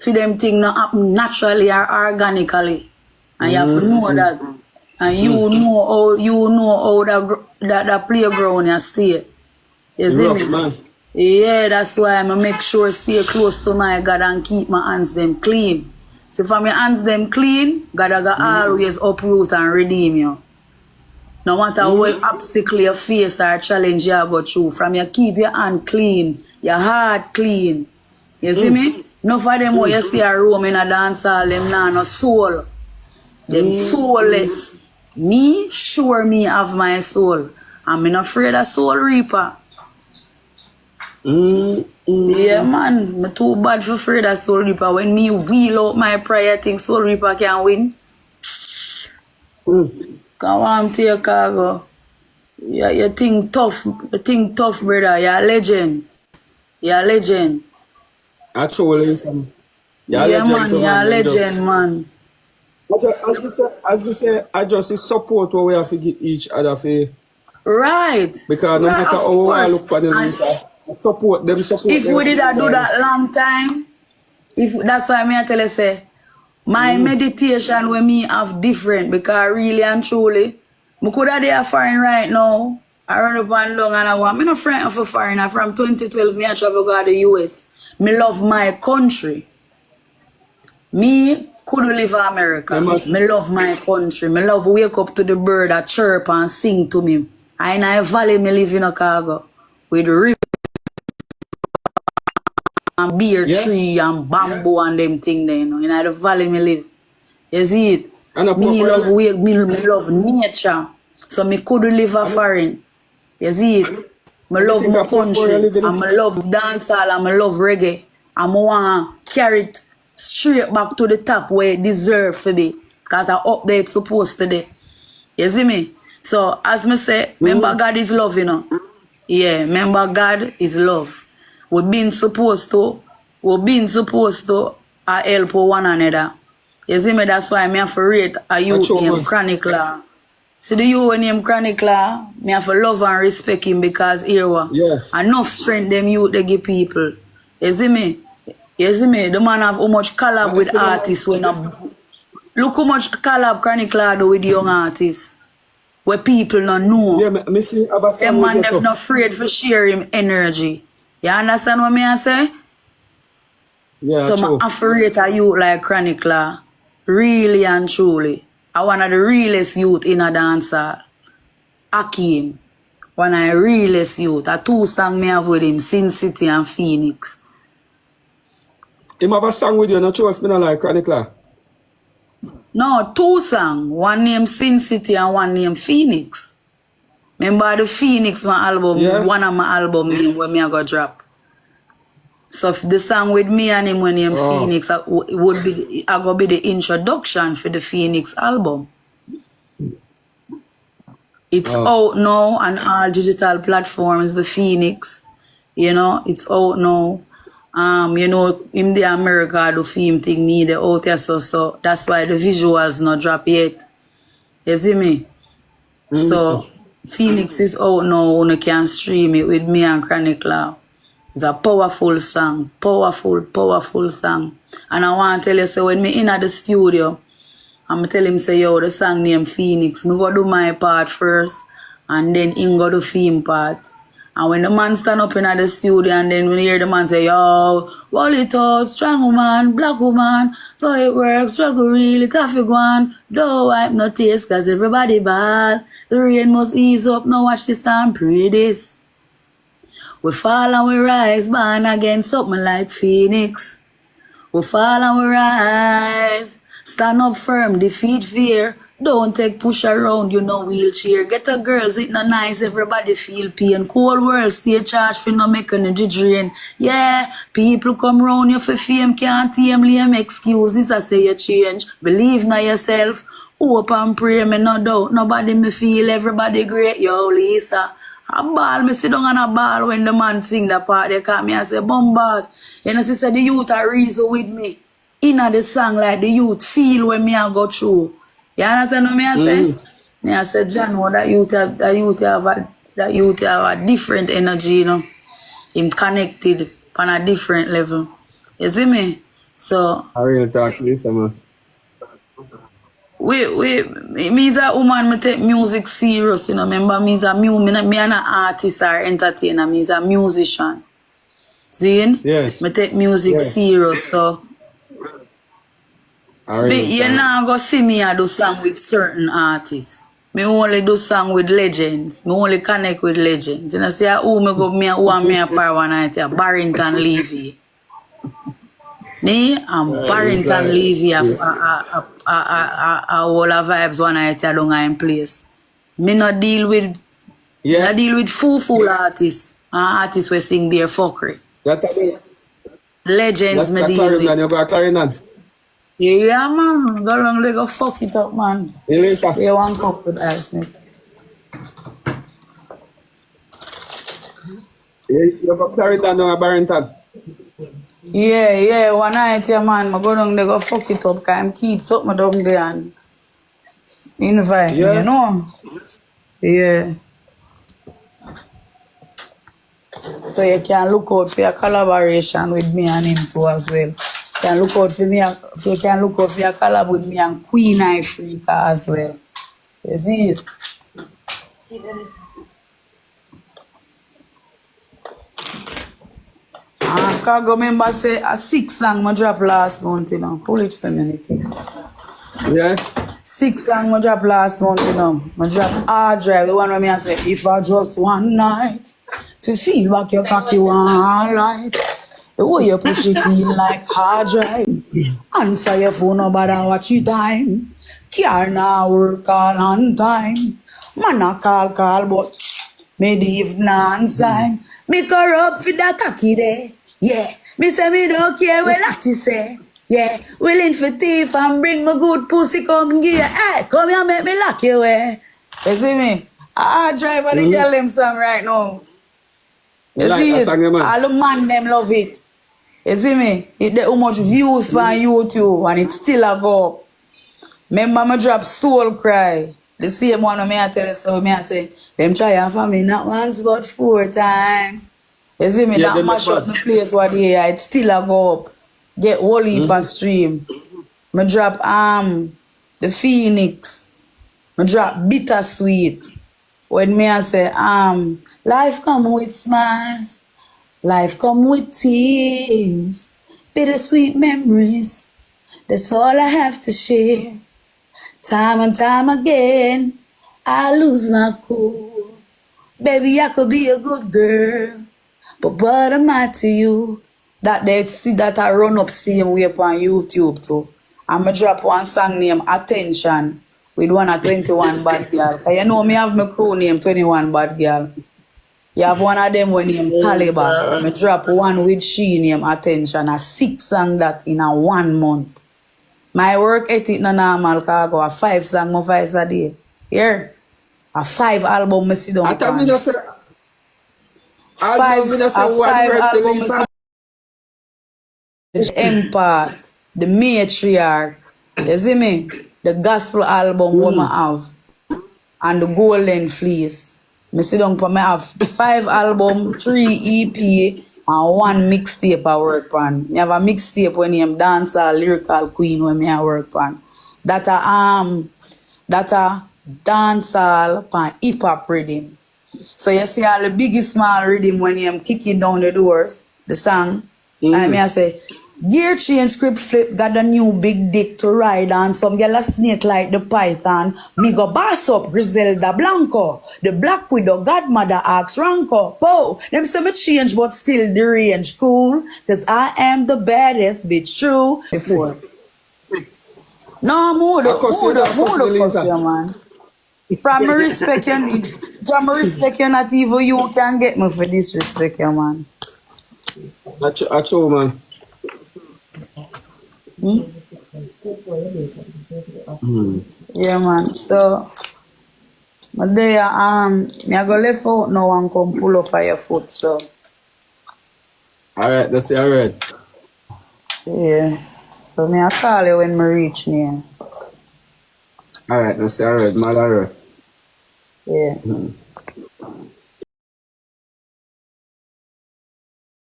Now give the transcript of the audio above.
for them things not happen naturally or organically. And you have to know that. And you know how that playground you stay. You see me? Man. Yeah, that's why I make sure stay close to my God and keep my hands them clean. So if my hands them clean, God I got always uproot and redeem you. No matter what obstacle you face or challenge you go through, from you keep your hand clean, your heart clean. You see me? No for them what you see a room in a dance hall, them nah no soul. Them soulless. Me, sure me have my soul. I'm not afraid of soul reaper. Yeah, man. I'm too bad for afraid of soul reaper. When me wheel out my prayer, I think soul reaper can win. Come on, take Khago. Yeah, you think tough. You think tough, brother. You're a legend. You're a legend. Actually, Yeah, man. You're a legend, man. As we say, I just support what we have to give each other for. Right. Because no matter how I look for them, support them. If we did do that long time, that's why I tell you say, my meditation with me have different because really and truly, I could have there foreign right now. I run up and down and I want. I'm not friend of a foreigner. From 2012, I travel to the US. I love my country. Me could live in America. I love my country. I love wake up to the bird that chirp and sing to me. I in a valley me live in a Khago with river and beer tree and bamboo and them thing there, you know. In the valley me live. You see it? Me love nature. So me could live a foreign. You see it? I love my country. And I love dancehall and I love reggae. And I want to carry it straight back to the top where it deserves to be. Because I up there it's supposed to be. You see me? So as me say, remember God is love, you know. Yeah, remember God is love. We've been supposed to help one another. You see me? That's why I have to rate a youth named Chronicler. See the youth named Chronicler, I have to love and respect him because here enough strength them youth they give people. You see me? You see me? The man have how much collab with artists when look how much collab Chronicler do with the young artists. Where people don't know. Yeah, me see about them man they're not afraid for share him energy. You understand what I say? Yeah, so I'm afraid of youth like Chronicler. Really and truly. I one of the realest youth in a dancer. Akim. One of the realest youth. A 2 songs me have with him, Sin City and Phoenix. Him have a song with you, not sure if me not like Chronicler. No, 2 songs. One named Sin City and one named Phoenix. Remember the Phoenix my album, one of my albums when me I go drop. So if the song with me and him when named Phoenix would be the introduction for the Phoenix album. It's out now on all digital platforms, the Phoenix. You know, it's out now. You know, in the America do film thing me the out here so that's why the visuals not drop yet. You see me? So Phoenix is out now, you can stream it with me and Chronicler. It's a powerful song. Powerful song. And I want to tell you, so when me in at the studio, I'm tell him say, yo, the song named Phoenix. Me go do my part first and then him go do film part. And when the man stand up in the studio and then when you hear the man say, yo, wall it out, strong woman, black woman, so it works, struggle really, coffee one, don't wipe no tears cause everybody bad. The rain must ease up, now watch this and pray this. We fall and we rise, born again, something like Phoenix. We fall and we rise, stand up firm, defeat fear. Don't take push around, you know, wheelchair. Get a girls, it not nice, everybody feel pain. Cold world, stay charged for no make energy drain. Yeah, people come round you for fame, can't tame lame excuses, I say you change. Believe in yourself, hope and pray, me no doubt. Nobody me feel, everybody great, yo, Lisa. A ball, me sit down on a ball when the man sing that part, they call me and say, Bombard. You know, sister, the youth are reason with me. In the song, like the youth feel when me I go through. You understand what I say? Me I say, John, what that youth have a different energy, you know. Him connected on a different level. You see me? So I really talk to this, man. me is a woman, me take music serious, you know. Remember, me is a me an artist or entertainer, me is a musician. See? Yeah. Me take music serious, so I really you talk. not go see me I do song with certain artists. Me only do song with legends. Me only connect with legends. You know, say who me go me who am me a par one night here, Barrington Levy. Me and It's Barrington like, Levy a whole of vibes one night here down in place. Me not deal with yeah, fool artists and artists we sing their fuckery. Legends me that deal with. Clarendon, you got Clarendon. Yeah, man. Go wrong, they go fuck it up, man. Elisa. You want cup with arsenic. You got Clarendon or Barrington. Yeah, one night, yeah, man. I go down there, go fuck it up, because I'm keep something down there and invite me, you Yeah. know? Yeah. So you can look out for your collaboration with me and him too as well. You can look out for me, you can look out for your collab with me and Queen Ifrica as well. You see it? Khago remember say a 6 song I drop last month, you know. Pull it for me, Nicky. Yeah. 6 song I drop last month, you know. I drop hard drive, the one where me I say, if I just one night to feel back your cocky one light. The way you push it in like hard drive. Answer your phone, nobody watch your time. Car now work all on time. Man a call, but me leave non time. Me corrupt for the cocky there. Yeah. Me say me don't care what Lottie say. Yeah. Willing for thief and bring my good pussy come and give you. Hey, come here make me lock you away. You see me? I drive on the girl them song right now. You Like see that it? song, man. All the man them love it. You see me? It get how much views on YouTube and it still a go up. Remember me drop Soul Cry. The same one when me I tell you so me I say, them try for me not once but 4 times. You see me? Yeah, That them mash not up the bad. place what yeah, it still a go up. Get whole heap of stream. Me drop the Phoenix. Me drop Bittersweet. When me I say life come with smiles. Life come with tears, bittersweet memories. That's all I have to share. Time and time again, I lose my cool. Baby, I could be a good girl, but what am I to you? That they see that I run up same way on YouTube too. I'ma drop one song named Attention with one of 21 Bad Girl. 'Cause you know me have my crew name 21 Bad Girl. You have one of them when named Collab. Me drop one with she named Attention. A 6 song that in a 1 month. My work ethic no normal, Khago. A 5 song my voice a day. Here. A 5 album me sit down I thought me pan. just say, I know me just say A one 5 word to album me Lisa. the Empath, the Matriarch. You see me? The gospel album what I have. And the Golden Fleece. Me sit down for me have 5 album, 3 EP, and 1 mixtape I work on. Me have a mixtape when I'm dancer, lyrical queen when me I work on. That a dancehall pan hip hop rhythm. So you see all the biggie small rhythm when I'm kicking down the doors, the song. And me I say, gear change script flip, got a new big dick to ride on. Some girl a snake like the python. Me go boss up Griselda Blanco. The Black Widow godmother asks Ranko. Po, them say me change but still the range cool. Cause I am the baddest bitch true. Before. No, I cuss you that cuss me, cuss Lisa. you, man. From me respect you, not even you can get me for disrespect you, man. I true, man. Hmm? Yeah, man. So, my day, me I go left out now and come pull up on your foot, so. Alright, that's it, alright. Yeah. So, me I call you when me reach near. Alright, that's it, alright, man, alright. Yeah.